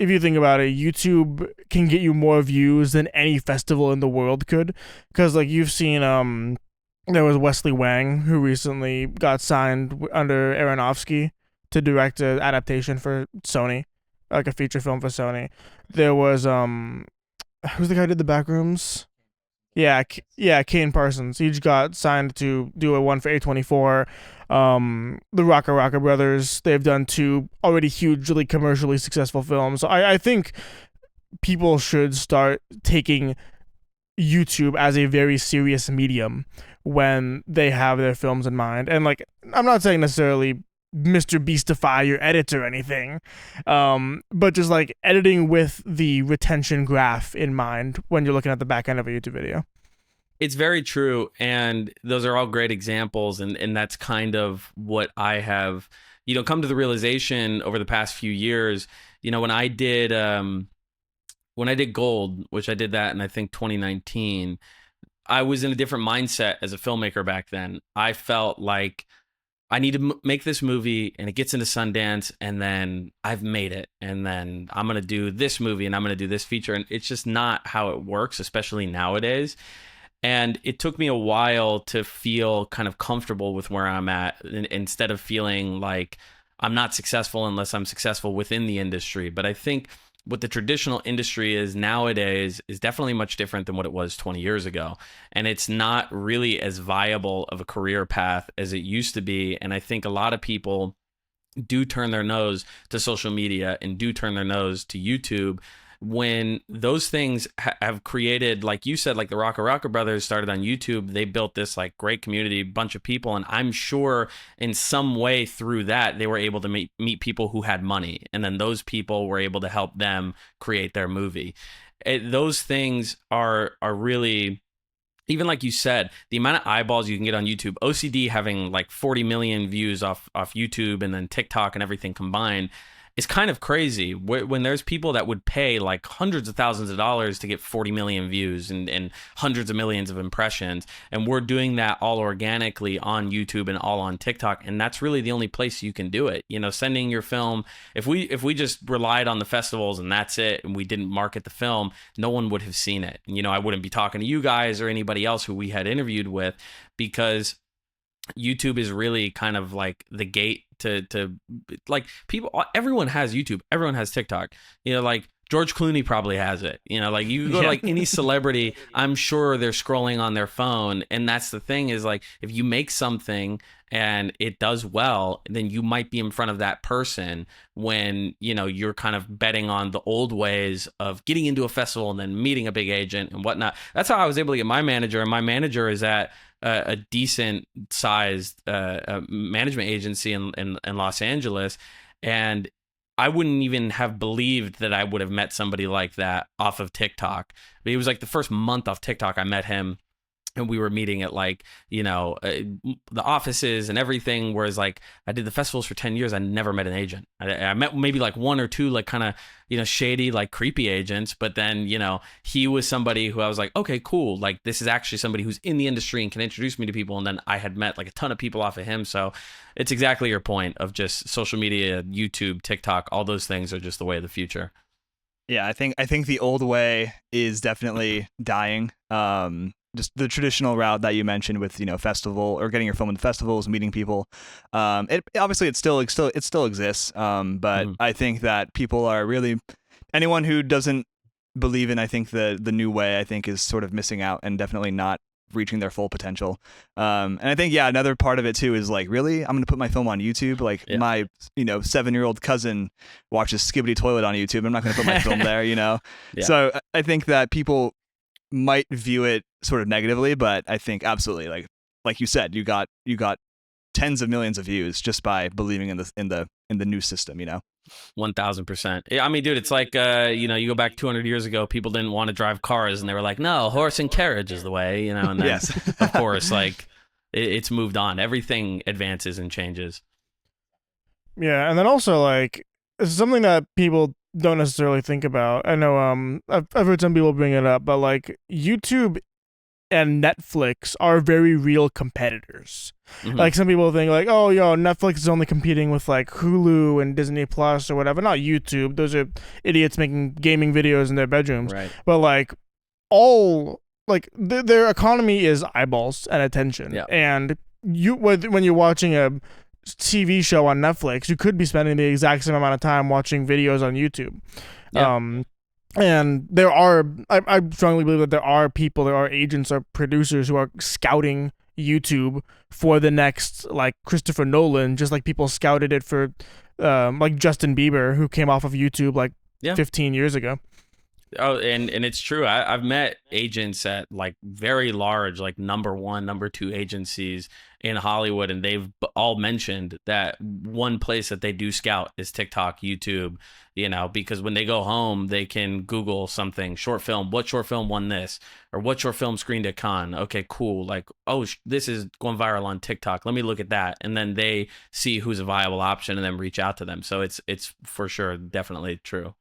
if you think about it, YouTube can get you more views than any festival in the world could, because like you've seen there was Wesley Wang who recently got signed under Aronofsky to direct an adaptation for Sony, like a feature film for Sony. There was who's the guy who did the Backrooms? Yeah, yeah, Kane Parsons. He just got signed to do a one for A24. The Rocka Brothers, they've done two already hugely commercially successful films. So I think people should start taking YouTube as a very serious medium when they have their films in mind. And like, I'm not saying necessarily Mr. Beastify your edits or anything, but just like editing with the retention graph in mind when you're looking at the back end of a YouTube video. It's very true, and those are all great examples, and that's kind of what I have, come to the realization over the past few years. When I did Gold, which I did that in I think 2019, I was in a different mindset as a filmmaker back then. I felt like I need to make this movie and it gets into Sundance and then I've made it. And then I'm going to do this movie and I'm going to do this feature. And it's just not how it works, especially nowadays. And it took me a while to feel kind of comfortable with where I'm at instead of feeling like I'm not successful unless I'm successful within the industry. But I think what the traditional industry is nowadays is definitely much different than what it was 20 years ago. And it's not really as viable of a career path as it used to be. And I think a lot of people do turn their nose to social media and do turn their nose to YouTube when those things have created, like you said, like the Rocka Brothers started on YouTube. They built this like great community, bunch of people. And I'm sure in some way through that, they were able to meet people who had money. And then those people were able to help them create their movie. Those things are really, even like you said, the amount of eyeballs you can get on YouTube, OCD having like 40 million views off YouTube and then TikTok and everything combined, it's kind of crazy when there's people that would pay like hundreds of thousands of dollars to get 40 million views and hundreds of millions of impressions. And we're doing that all organically on YouTube and all on TikTok. And that's really the only place you can do it. Sending your film, if we just relied on the festivals and that's it, and we didn't market the film, no one would have seen it. I wouldn't be talking to you guys or anybody else who we had interviewed with, because YouTube is really kind of like the gate to like people. Everyone has YouTube, everyone has TikTok. Like George Clooney probably has it. Like you go to like any celebrity, I'm sure they're scrolling on their phone. And that's the thing is, like, if you make something and it does well, then you might be in front of that person when, you're kind of betting on the old ways of getting into a festival and then meeting a big agent and whatnot. That's how I was able to get my manager. And my manager is at a decent sized management agency in Los Angeles. And I wouldn't even have believed that I would have met somebody like that off of TikTok. But it was like the first month off TikTok, I met him. And we were meeting at like, the offices and everything. Whereas like I did the festivals for 10 years. I never met an agent. I met maybe like one or two like kind of, shady, like creepy agents. But then, he was somebody who I was like, okay, cool. Like this is actually somebody who's in the industry and can introduce me to people. And then I had met like a ton of people off of him. So it's exactly your point of just social media, YouTube, TikTok, all those things are just the way of the future. Yeah, I think the old way is definitely dying. Just the traditional route that you mentioned with festival or getting your film in festivals, meeting people. It obviously it still exists. But I think that people are really, anyone who doesn't believe in, I think the new way, I think is sort of missing out and definitely not reaching their full potential. And I think another part of it too is like, really, I'm gonna put my film on YouTube. Like my 7-year-old cousin watches Skibbity Toilet on YouTube. I'm not gonna put my film there. Yeah. So I think that people might view it sort of negatively, but I think absolutely, like you said, you got tens of millions of views just by believing in the new system. 1000%. I mean, dude, it's like you go back 200 years ago, people didn't want to drive cars, and they were like, no, horse and carriage is the way. And then, yes, of course, like it's moved on. Everything advances and changes. Yeah, and then also like it's something that people don't necessarily think about. I know I've heard some people bring it up, but like YouTube and Netflix are very real competitors. Mhm. Like some people think like, oh, yo, Netflix is only competing with like Hulu and Disney Plus or whatever. Not YouTube. Those are idiots making gaming videos in their bedrooms. Right. But like all like their economy is eyeballs and attention. Yeah. And you when you're watching a TV show on Netflix, you could be spending the exact same amount of time watching videos on YouTube. Yeah. And there are, I strongly believe that there are agents or producers who are scouting YouTube for the next like Christopher Nolan, just like people scouted it for like Justin Bieber, who came off of YouTube like 15 years ago. Oh, and it's true. I've met agents at like very large, like number 1, number 2 agencies in Hollywood, and they've all mentioned that one place that they do scout is TikTok, YouTube, because when they go home, they can Google something, short film, what short film won this, or what short film screened at Cannes. Okay, cool. Like, oh, this is going viral on TikTok. Let me look at that. And then they see who's a viable option and then reach out to them. So it's for sure definitely true.